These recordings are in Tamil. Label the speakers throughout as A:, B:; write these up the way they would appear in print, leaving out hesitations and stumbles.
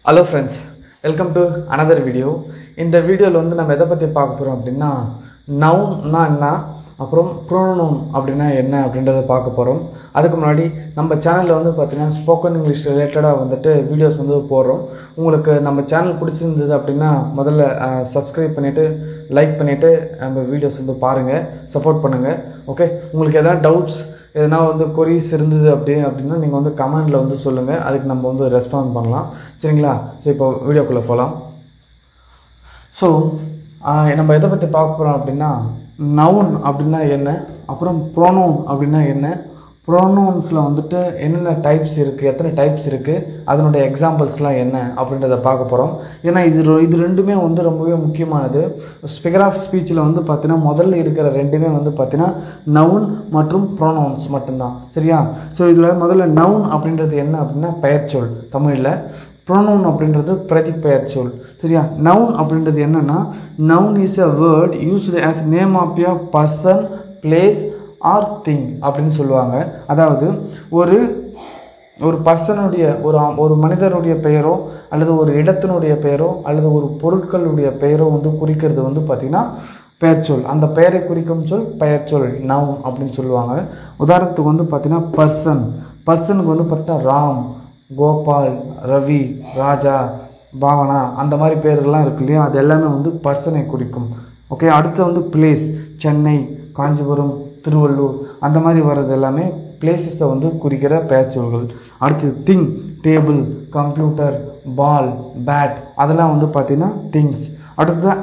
A: Hello friends, welcome to another video. In the video வந்து நம்ம எதை பத்தி பார்க்க போறோம் அப்படினா noun னா என்ன அப்புறம் pronoun அப்படினா என்ன அப்படின்றத பார்க்க போறோம். அதுக்கு முன்னாடி நம்ம சேனல்ல வந்து பாத்தீங்கன்னா ஸ்போக்கன் இங்கிலீஷ் ரிலேட்டடா வந்துட்டு வீடியோஸ் வந்து போடுறோம். உங்களுக்கு நம்ம சேனல் பிடிச்சிருந்தது அப்படினா முதல்ல Subscribe பண்ணிட்டு லைக் பண்ணிட்டு நம்ம வீடியோஸ் வந்து பாருங்க, சப்போர்ட் பண்ணுங்க. ஓகே, உங்களுக்கு ஏதாவது டவுட்ஸ் எதனா வந்து queries இருந்தது அப்படினா நீங்க வந்து கமெண்ட்ல வந்து சொல்லுங்க, அதுக்கு நம்ம வந்து ரெஸ்பான்ஸ் பண்ணலாம். சரிங்களா? சோ இப்போ வீடியோக்குள்ள போலாம். சோ நம்ம எதை பத்தி பார்க்க போறோம் அப்படினா noun அப்படினா என்ன, அப்புறம் pronoun அப்படினா என்ன, pronounsல வந்துட்டு என்னென்ன டைப்ஸ் இருக்கு, எத்தனை டைப்ஸ் இருக்கு, அதனுடைய எக்ஸாம்பிள்ஸ்லாம் என்ன அப்படின்றத பார்க்க போறோம். ஏன்னா இது ரெண்டுமே வந்து ரொம்பவே முக்கியமானது. ஃபிகர் ஆஃப் ஸ்பீச்ல வந்து பார்த்தீங்கன்னா முதல்ல இருக்கிற ரெண்டுமே வந்து பார்த்தீங்கன்னா noun மற்றும் pronouns மட்டும்தான். சரியா? ஸோ இதில் முதல்ல noun அப்படின்றது என்ன அப்படின்னா பெயர்ச்சொல் தமிழில், pronoun அப்படின்றது பிரதிபெயர்ச்சொல். சரியா? noun அப்படின்றது என்னன்னா noun is a word used as name of a person, place or thing அப்படின்னு சொல்லுவாங்க. அதாவது ஒரு பர்சனுடைய ஒரு மனிதருடைய பெயரோ அல்லது ஒரு இடத்தினுடைய பெயரோ அல்லது ஒரு பொருட்களுடைய பெயரோ வந்து குறிக்கிறது வந்து பார்த்தீங்கன்னா பெயர்ச்சொல். அந்த பெயரை குறிக்கும் சொல் பெயர்ச்சொல் noun அப்படின்னு சொல்லுவாங்க. உதாரணத்துக்கு வந்து பார்த்தீங்கன்னா பர்சனுக்கு வந்து பார்த்தீங்கன்னா ராம், கோபால், ரவி, ராஜா, பாவனா அந்த மாதிரி பேர்கள்லாம் இருக்கு இல்லையா, அது எல்லாமே வந்து பர்சனை குறிக்கும். ஓகே, அடுத்து வந்து பிளேஸ், சென்னை, காஞ்சிபுரம், திருவள்ளூர் அந்த மாதிரி வர்றது எல்லாமே பிளேசஸை வந்து குறிக்கிற பெயர்ச்சொல்கள். அடுத்து திங், டேபிள், கம்ப்யூட்டர், பால், பேட் அதெல்லாம் வந்து பார்த்தீங்கன்னா திங்ஸ். அடுத்தது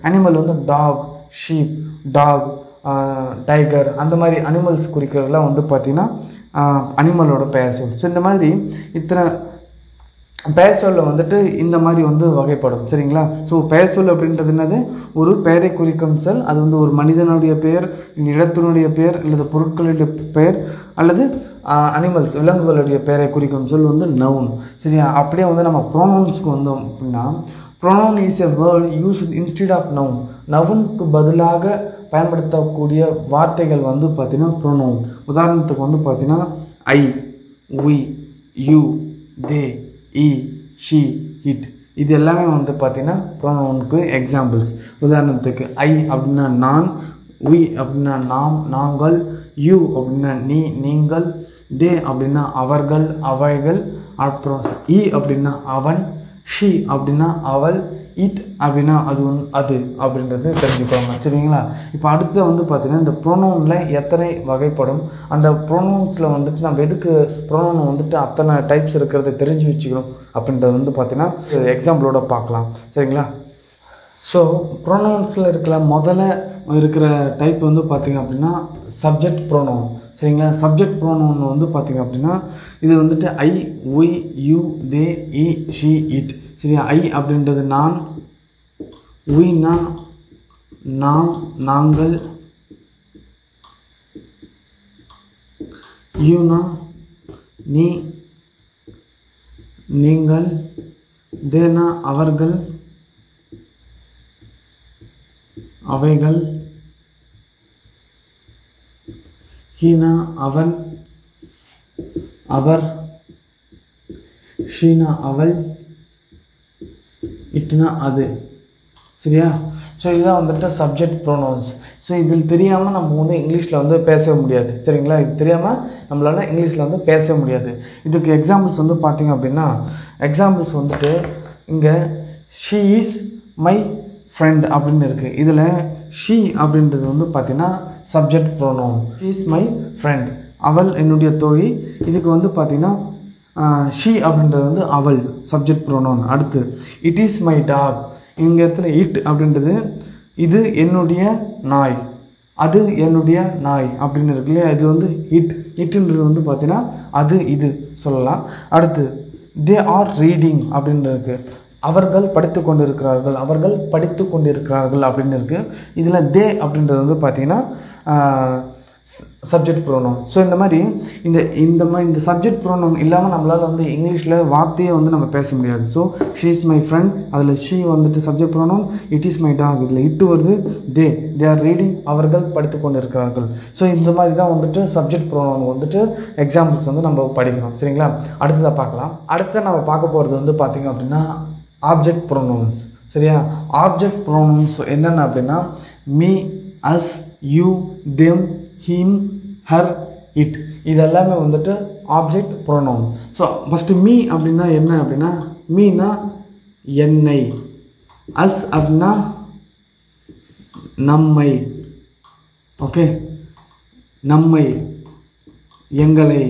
A: அனிமல் வந்து டாக், ஷீப், டாக், டைகர் அந்த மாதிரி அனிமல்ஸ் குறிக்கிறதுலாம் வந்து பார்த்தீங்கன்னா அனிமலோட பெயர்ச்சொல். ஸோ இந்த மாதிரி இத்தனை பெயர்ச்சொல்ல வந்துட்டு இந்த மாதிரி வந்து வகைப்படும். சரிங்களா? ஸோ பெயர்ச்சொல் அப்படின்றது என்னது, ஒரு பெயரை குறிக்கும் சொல். அது வந்து ஒரு மனிதனுடைய பெயர், இடத்தினுடைய பெயர் அல்லது பொருட்களுடைய பெயர் அல்லது அனிமல்ஸ் விலங்குகளுடைய பெயரை குறிக்கும் சொல் வந்து நவுன். சரியா? அப்படியே வந்து நம்ம ப்ரோனவுன்ஸ்க்கு வந்தோம் அப்படின்னா pronoun is a word used instead of noun. நவுனுக்கு பதிலாக பயன்படுத்தக்கூடிய வார்த்தைகள் வந்து பார்த்தீங்கன்னா pronoun. உதாரணத்துக்கு வந்து பார்த்தீங்கன்னா I, we, you, they, he, she, it இது எல்லாமே வந்து பார்த்தீங்கன்னா pronounக்கு எக்ஸாம்பிள்ஸ். உதாரணத்துக்கு I அப்படின்னா நான், we அப்படின்னா நாம், நாங்கள், you அப்படின்னா நீ, நீங்கள், they அப்படின்னா அவர்கள், அவைகள், அப்புறம் he அப்படின்னா அவன், she அப்படின்னா அவள், it அப்படின்னா அது அப்படின்றது தெரிஞ்சுக்கோங்க. சரிங்களா? இப்போ அடுத்து வந்து பார்த்தீங்கன்னா இந்த ப்ரோனவுனில் எத்தனை வகைப்படும், அந்த ப்ரோனவுன்ஸில் வந்துட்டு நம்ம எதுக்கு ப்ரோனவுன் வந்துட்டு அத்தனை டைப்ஸ் இருக்கிறத தெரிஞ்சு வச்சுக்கணும் அப்படின்றது வந்து பார்த்தீங்கன்னா எக்ஸாம்பிளோட பார்க்கலாம். சரிங்களா? ஸோ ப்ரோனவுன்ஸில் முதல்ல இருக்கிற டைப் வந்து பார்த்திங்க அப்படின்னா சப்ஜெக்ட் ப்ரோனவுன். சரிங்களா? சப்ஜெக்ட் ப்ரோனவுன் வந்து பார்த்திங்க அப்படின்னா இது வந்துட்டு I, we, you, they, he, she, it. சரியா? I அப்படின்றது நான், we னா நாம், நாங்கள், you னா நீ, நீங்கள், they னா அவர்கள், அவைகள், he னா அவன், அவர், she னா அவள், it னா அது. சரியா? ஸோ இதுதான் வந்துட்டு சப்ஜெக்ட் ப்ரோனவுன்ஸ். ஸோ இதில் தெரியாமல் நம்ம வந்து இங்கிலீஷில் வந்து பேசவே முடியாது. சரிங்களா? இது தெரியாமல் நம்மளால் இங்கிலீஷில் வந்து பேசவே முடியாது. இதுக்கு எக்ஸாம்பிள்ஸ் வந்து பார்த்திங்க அப்படின்னா எக்ஸாம்பிள்ஸ் வந்துட்டு இங்கே she is my friend அப்படின்னு இருக்குது. இதில் she அப்படின்றது வந்து பார்த்திங்கன்னா subject pronoun. she is my friend, அவள் என்னுடைய தோழி. இதுக்கு வந்து பார்த்திங்கன்னா she அப்படின்றது வந்து அவள் சப்ஜெக்ட் ப்ரோனவுன். அடுத்து it is my dog. இங்கே இடத்துல it அப்படின்றது என்னுடைய நாய், அது என்னுடைய நாய் அப்படின்னு இருக்கு இல்லையா, இது வந்து இட்ன்றது வந்து பார்த்தீங்கன்னா இது சொல்லலாம். அடுத்து they are reading அப்படின்னு இருக்கு, அவர்கள் படித்து கொண்டிருக்கிறார்கள் அப்படின்னு இருக்கு. இதில் they அப்படின்றது வந்து பார்த்தீங்கன்னா சப்ஜெக்ட் ப்ரோனவுன். ஸோ இந்த மாதிரி இந்த சப்ஜெக்ட் ப்ரோனவுன் இல்லாமல் நம்மளால் வந்து இங்கிலீஷில் வார்த்தையை வந்து நம்ம பேச முடியாது. So she is my friend, அதில் ஷீ வந்துட்டு subject pronoun, it is my dog, இதில் இட்டு வருது, தே ஆர் ரீடிங், அவர்கள் படித்து கொண்டு இருக்கிறார்கள். ஸோ இந்த மாதிரி தான் வந்துட்டு சப்ஜெக்ட் ப்ரோனவுன் வந்துட்டு எக்ஸாம்பிள்ஸ் வந்து நம்ம படிக்கணும். சரிங்களா? அடுத்ததாக பார்க்கலாம். அடுத்த நம்ம பார்க்க போகிறது வந்து பார்த்திங்க அப்படின்னா ஆப்ஜெக்ட் ப்ரோனவுன்ஸ். சரியா? ஆப்ஜெக்ட் ப்ரோனவுன்ஸ் என்னென்ன அப்படின்னா me, us, you, them, him, her, it, இதெல்லாமே வந்துட்டு object pronoun. So first me அப்படின்னா என்ன அப்படின்னா மீனா என்னை, அஸ் அப்படின்னா நம்மை, ஓகே, நம்மை, எங்களை,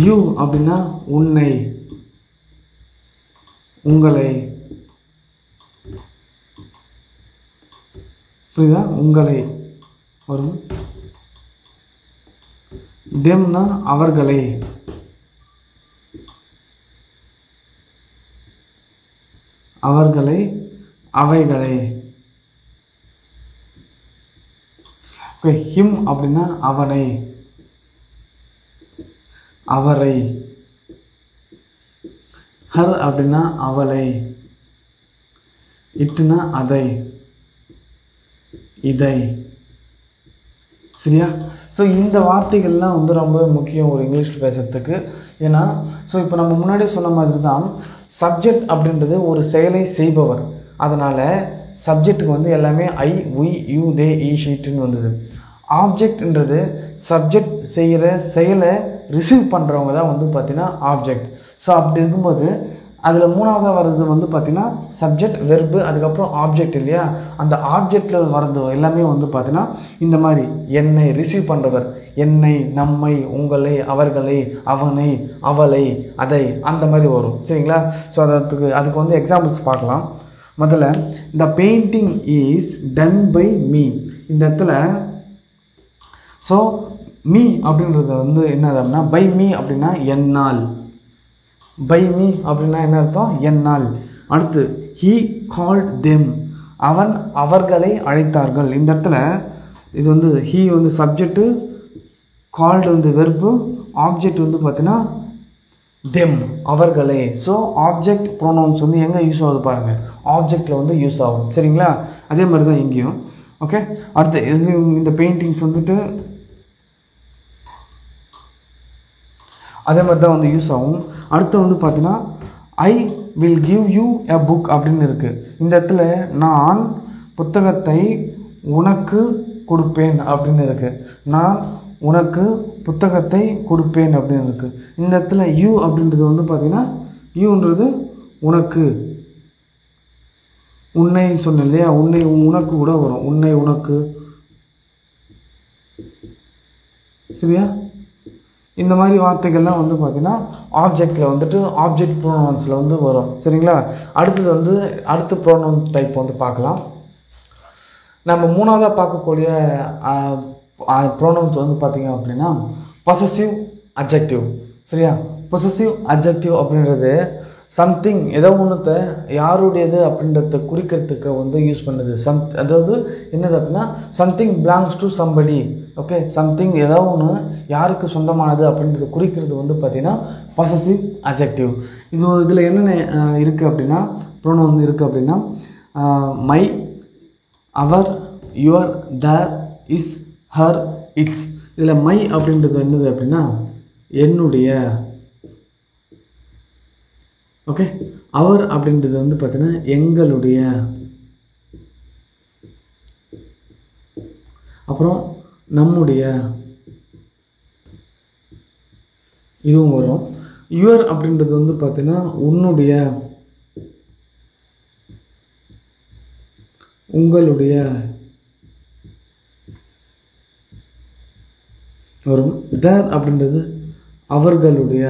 A: யூ அப்படின்னா உன்னை, உங்களை, புரியுதா? உங்களை வரும். தெம்னா அவர்களை, அவர்களை, அவைகளை, ஓகே. ஹிம் அப்படின்னா அவனை, அவரை, ஹர் அப்படின்னா அவளை, இட்டுனா அதை, இதை. சரியா? ஸோ இந்த வார்த்தைகள்லாம் வந்து ரொம்ப முக்கியம் ஒரு இங்கிலீஷில் பேசுகிறதுக்கு. ஏன்னா ஸோ இப்போ நம்ம முன்னாடி சொன்ன மாதிரி தான் சப்ஜெக்ட் அப்படின்றது ஒரு செயலை செய்பவர். அதனால் சப்ஜெக்ட்டுக்கு வந்து எல்லாமே ஐ, உய், யூ, தே, ஈ, ஷீட்டுன்னு வந்தது. ஆப்ஜெக்ட்ன்றது சப்ஜெக்ட் செய்கிற செயலை ரிசீவ் பண்ணுறவங்க தான் வந்து பார்த்திங்கன்னா ஆப்ஜெக்ட். ஸோ அப்படி இருக்கும்போது அதில் மூணாவதாக வர்றது வந்து பார்த்திங்கன்னா சப்ஜெக்ட், வெர்பு, அதுக்கப்புறம் ஆப்ஜெக்ட் இல்லையா? அந்த ஆப்ஜெக்டில் வர்றது எல்லாமே வந்து பார்த்திங்கன்னா இந்த மாதிரி என்னை ரிசீவ் பண்ணுறவர், என்னை, நம்மை, உங்களை, அவர்களை, அவனை, அவளை, அதை, அந்த மாதிரி வரும். சரிங்களா? ஸோ அதுக்கு வந்து எக்ஸாம்பிள்ஸ் பார்க்கலாம். முதல்ல the painting is done by me. இந்த இடத்துல ஸோ மீ அப்படின்றது வந்து என்ன அப்படின்னா பை மீ அப்படின்னா என்னால், பை மீ அப்படின்னா என்ன அர்த்தம்? என்னால். அடுத்து ஹீ கால்ட் தெம், அவன் அவர்களை அழைத்தார்கள். இந்த இடத்துல இது வந்து ஹீ வந்து சப்ஜெக்டு, கால்டு வந்து வெர்பு, ஆப்ஜெக்ட் வந்து பார்த்தீங்கன்னா தெம், அவர்களே. ஸோ ஆப்ஜெக்ட் ப்ரோனவுன்ஸ் வந்து எங்கே யூஸ் ஆகுது பாருங்கள், ஆப்ஜெக்டில் வந்து யூஸ் ஆகும். சரிங்களா? அதே மாதிரி தான் இங்கேயும். ஓகே. அடுத்து இந்த பெயிண்டிங்ஸ் வந்துட்டு அதே மாதிரி தான் வந்து யூஸ் ஆகும். அடுத்து வந்து பார்த்தீங்கன்னா I will give you a book அப்படின்னு இருக்குது. இந்த இடத்துல நான் புத்தகத்தை உனக்கு கொடுப்பேன் அப்படின்னு இருக்குது. நான் உனக்கு புத்தகத்தை கொடுப்பேன் அப்படின்னு இருக்குது. இந்த இடத்துல யூ அப்படின்றது வந்து பார்த்திங்கன்னா யூன்றது உனக்கு, உன்னை சொன்னேன் இல்லையா? உன்னை, உனக்கு கூட வரும், உன்னை, உனக்கு. சரியா? இந்த மாதிரி வார்த்தைகள்லாம் வந்து பார்த்திங்கன்னா ஆப்ஜெக்டில் வந்துட்டு ஆப்ஜெக்ட் ப்ரோனவுன்ஸில் வந்து வரும். சரிங்களா? அடுத்தது வந்து அடுத்த ப்ரோனவுன் டைப் வந்து பார்க்கலாம். நம்ம மூணாவதாக பார்க்கக்கூடிய ப்ரோனவுன்ஸ் வந்து பார்த்திங்க அப்படின்னா பொசசிவ் அட்ஜெக்டிவ். சரியா? பொசசிவ் அட்ஜெக்டிவ் அப்படின்றது சம்திங், ஏதோ ஒன்றுத்தை யாருடையது அப்படின்றத குறிக்கிறதுக்கு வந்து யூஸ் பண்ணுது. அதாவது என்னது அப்படின்னா something belongs to somebody. Okay. Something ஏதோ ஒன்று யாருக்கு சொந்தமானது அப்படின்றத குறிக்கிறது வந்து பார்த்திங்கன்னா பொசசிவ் அட்ஜெக்டிவ். இதில் என்னென்ன இருக்குது அப்படின்னா ப்ரோனவுன் இருக்குது அப்படின்னா my, our, your, their, his, her, its. இதில் மை அப்படின்றது என்னது அப்படின்னா என்னுடைய. ஓகே. அவர் அப்படின்றது வந்து பார்த்தீங்கன்னா எங்களுடைய. அப்புறம் நம்முடைய, இதுவும் வரும். யுவர் அப்படின்றது வந்து பார்த்தீங்கன்னா உன்னுடைய, உங்களுடைய வரும். தேர் அப்படின்றது அவர்களுடைய.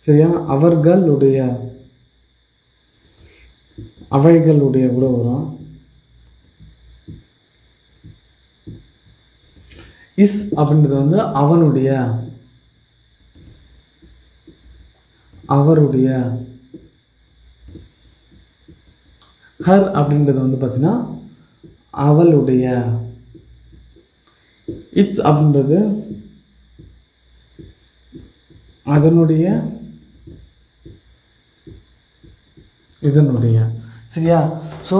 A: சரியா? அவர்களுடைய, அவைகளுடைய கூட வரும். இஸ் அப்படின்றது வந்து அவனுடைய, அவருடைய. ஹர் அப்படின்றது வந்து பார்த்தீங்கன்னா அவளுடைய. இட்ஸ் அப்படின்றது அதனுடைய இதனுடைய. சரியா? ஸோ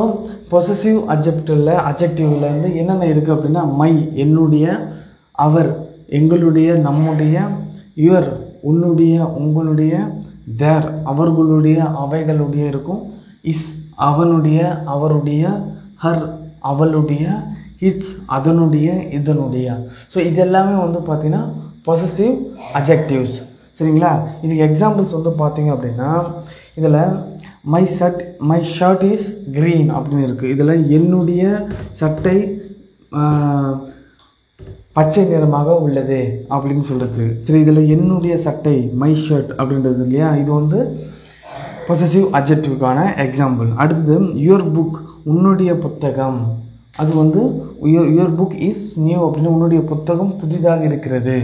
A: பொசசிவ் அட்ஜெக்டிவ்ல வந்து என்னென்ன இருக்குது அப்படின்னா மை என்னுடைய, அவர் எங்களுடைய நம்முடைய, யுவர் உன்னுடைய உங்களுடைய, தேர் அவர்களுடைய அவைகளுடைய இருக்கும், இஸ் அவனுடைய அவருடைய, ஹர் அவளுடைய, இட்ஸ் அதனுடைய இதனுடைய. ஸோ இது எல்லாமே வந்து பார்த்திங்கன்னா பொசசிவ் அட்ஜெக்டிவ்ஸ். சரிங்களா? இதுக்கு எக்ஸாம்பிள்ஸ் வந்து பார்த்தீங்க அப்படின்னா இதில் மை ஷர்ட் இஸ் க்ரீன் அப்படின்னு இருக்குது. இதில் என்னுடைய சட்டை பச்சை நிறமாக உள்ளது அப்படின்னு சொல்கிறது. சரி, இதில் என்னுடைய சட்டை மை ஷர்ட் அப்படின்றது இல்லையா, இது வந்து பொசசிவ் அட்ஜெக்டிவ்க்கான எக்ஸாம்பிள். அடுத்தது யுவர் புக் உன்னுடைய புத்தகம், அது வந்து யுவர் புக் இஸ் நியூ அப்படின்னு உன்னுடைய புத்தகம் புதிதாக இருக்கிறது,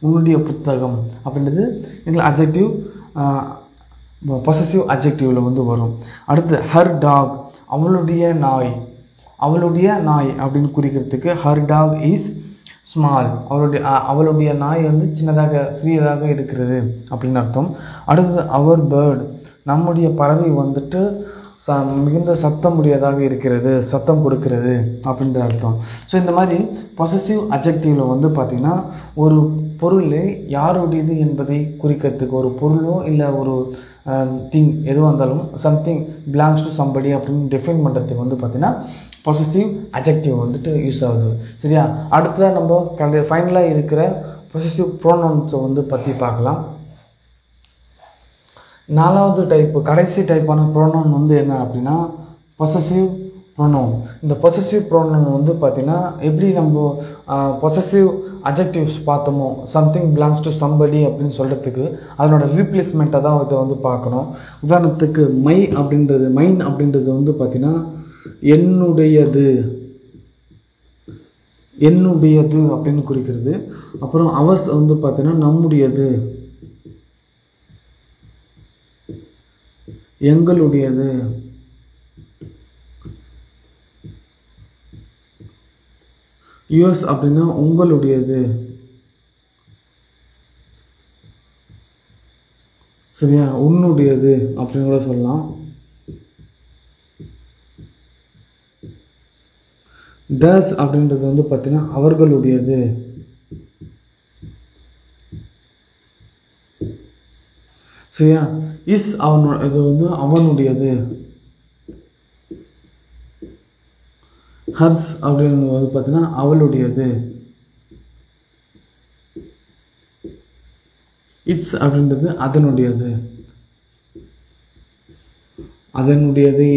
A: உன்னுடைய புத்தகம் அப்படின்றது இதில் அட்ஜெக்டிவ் பொசசிவ் அட்ஜெக்டிவில் வந்து வரும். அடுத்து ஹர் டாக் அவளுடைய நாய், அவளுடைய நாய் அப்படின்னு குறிக்கிறதுக்கு ஹர் டாக் இஸ் ஸ்மால் அவளுடைய நாய் வந்து சிறியதாக இருக்கிறது அப்படின்னு அர்த்தம். அடுத்தது அவர் பேர்ட் நம்முடைய பறவை வந்துட்டு மிகுந்த சத்தமுடையதாக இருக்கிறது, சத்தம் கொடுக்கிறது அப்படின்ற அர்த்தம். ஸோ இந்த மாதிரி பொசசிவ் அட்ஜெக்டிவில் வந்து பார்த்திங்கன்னா ஒரு பொருள் யாருடையது என்பதை குறிக்கிறதுக்கு, ஒரு பொருளோ இல்லை ஒரு திங் எதுவாக இருந்தாலும் சம்திங் பிலாங்ஸ் டு சம்படி அப்படின்னு டிஃபைன் பண்ணுறதுக்கு வந்து பார்த்திங்கன்னா பொசசிவ் அட்ஜெக்டிவ் வந்துட்டு யூஸ் ஆகுது. சரியா? அடுத்ததாக நம்ம ஃபைனலாக இருக்கிற பொசசிவ் ப்ரோனவுன்ஸை வந்து பற்றி பார்க்கலாம். 4வது டைப்பு கடைசி டைப்பான ப்ரோனவுன் வந்து என்ன அப்படின்னா பொசசிவ் ப்ரோனவுன். இந்த பொசசிவ் ப்ரோனவுன் வந்து பார்த்திங்கன்னா எப்படி நம்ம பொசசிவ் அட்ஜெக்டிவ்ஸ் பார்த்தோமோ சம்திங் பிலாங்ஸ் டு சம்படி அப்படின்னு சொல்கிறதுக்கு அதனோட ரீப்ளேஸ்மெண்ட்டை தான் இதை வந்து பார்க்கணும். உதாரணத்துக்கு மைன் அப்படின்றது வந்து பார்த்திங்கன்னா என்னுடையது அப்படின்னு குறிக்கிறது. அப்புறம் அவர்ஸ் வந்து பார்த்தீங்கன்னா நம்முடையது, எங்களுடையது, யுவர்ஸ் அப்படின்னா உங்களுடையது. சரியா? உன்னுடையது அப்படின்னு கூட சொல்லலாம். தஸ் அப்படின்றது வந்து பார்த்தீங்கன்னா அவர்களுடையது. சரியா? இஸ் இது வந்து அவனுடையது. ஹர்ஸ் அப்படின்னு வந்து பார்த்தீங்கன்னா அவளுடையது. இட்ஸ் அப்படின்றது அதனுடையது,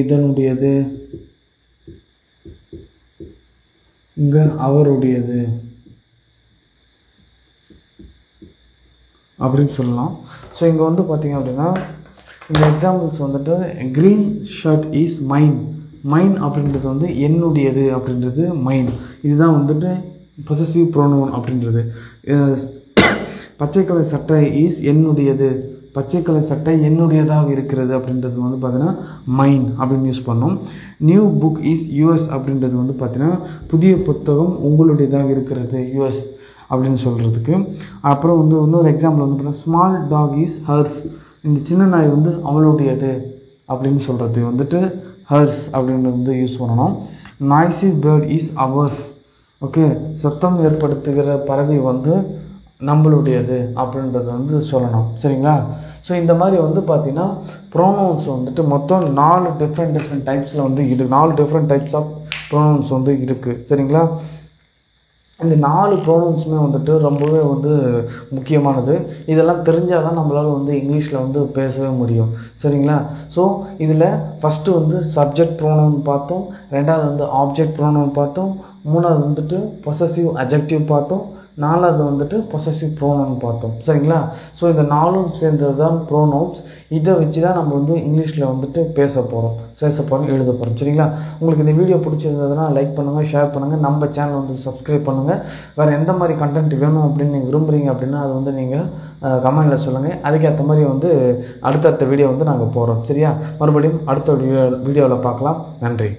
A: இதனுடையது, இங்கே அவருடையது அப்படின்னு சொல்லலாம். ஸோ இங்கே வந்து பார்த்திங்க அப்படின்னா இந்த எக்ஸாம்பிள்ஸ் வந்துட்டு க்ரீன் ஷர்ட் இஸ் மைன் அப்படின்றது வந்து என்னுடையது அப்படின்றது மைன். இதுதான் வந்துட்டு பொசசிவ் ப்ரோனவுன் அப்படின்றது. பச்சை கலர் சட்டை இஸ் என்னுடையது, பச்சை கலர் சட்டை என்னுடையதாக இருக்கிறது அப்படின்றது வந்து பார்த்தீங்கன்னா மைன் அப்படின்னு யூஸ் பண்ணோம். நியூ புக் இஸ் யுவர்ஸ் அப்படின்றது வந்து பார்த்தீங்கன்னா புதிய புத்தகம் உங்களுடையதாக இருக்கிறது, யுவர்ஸ் அப்படின்னு சொல்கிறதுக்கு. அப்புறம் வந்து இன்னொரு எக்ஸாம்பிள் வந்து பார்த்தீங்கன்னா ஸ்மால் டாக் இஸ் ஹர்ஸ், இந்த சின்ன நாய் வந்து அவளுடையது அப்படின்னு சொல்கிறது வந்துட்டு ஹர்ஸ் அப்படின்றது வந்து யூஸ் பண்ணணும். Noisy bird is ours, okay, சத்தம் ஏற்படுத்துகிற பறவை வந்து நம்மளுடையது அப்படின்றது வந்து சொல்லணும். சரிங்களா? ஸோ இந்த மாதிரி வந்து பார்த்திங்கன்னா ப்ரோனவுன்ஸ் வந்துட்டு மொத்தம் 4 டிஃப்ரெண்ட் டைப்ஸில் வந்து 4 டிஃப்ரெண்ட் டைப்ஸ் ஆஃப் ப்ரோனவுன்ஸ் வந்து இருக்குது. சரிங்களா? இந்த 4 ப்ரோனவுன்ஸுமே வந்துட்டு ரொம்பவே வந்து முக்கியமானது. இதெல்லாம் தெரிஞ்சால் தான் நம்மளால் வந்து இங்கிலீஷில் வந்து பேசவே முடியும். சரிங்களா? ஸோ இதில் ஃபஸ்ட்டு வந்து சப்ஜெக்ட் ப்ரோனவுன் பார்த்தோம், 2வது வந்து ஆப்ஜெக்ட் ப்ரோனவுன் பார்த்தோம், 3வது வந்துட்டு பொசசிவ் அட்ஜெக்டிவ் பார்த்தோம், 4வது வந்துட்டு பொசசிவ் ப்ரோனவுன் பார்த்தோம். சரிங்களா? ஸோ இந்த 4ம் சேர்ந்தது தான் ப்ரோனவுன்ஸ். இதை வச்சு தான் நம்ம வந்து இங்கிலீஷில் வந்துட்டு பேச போகிறோம் எழுத போகிறோம். சரிங்களா? உங்களுக்கு இந்த வீடியோ பிடிச்சிருந்ததுன்னா லைக் பண்ணுங்கள், ஷேர் பண்ணுங்கள், நம்ம சேனல் வந்து சப்ஸ்கிரைப் பண்ணுங்கள். வேறு எந்த மாதிரி கண்டென்ட் வேணும் அப்படின்னு நீங்கள் விரும்புகிறீங்க அப்படின்னா அது வந்து நீங்கள் கமெண்டில் சொல்லுங்கள். அதுக்கேற்ற மாதிரி வந்து அடுத்தடுத்த வீடியோ வந்து நாங்கள் போகிறோம். சரியா? மறுபடியும் அடுத்த வீடியோவில் பார்க்கலாம். நன்றி.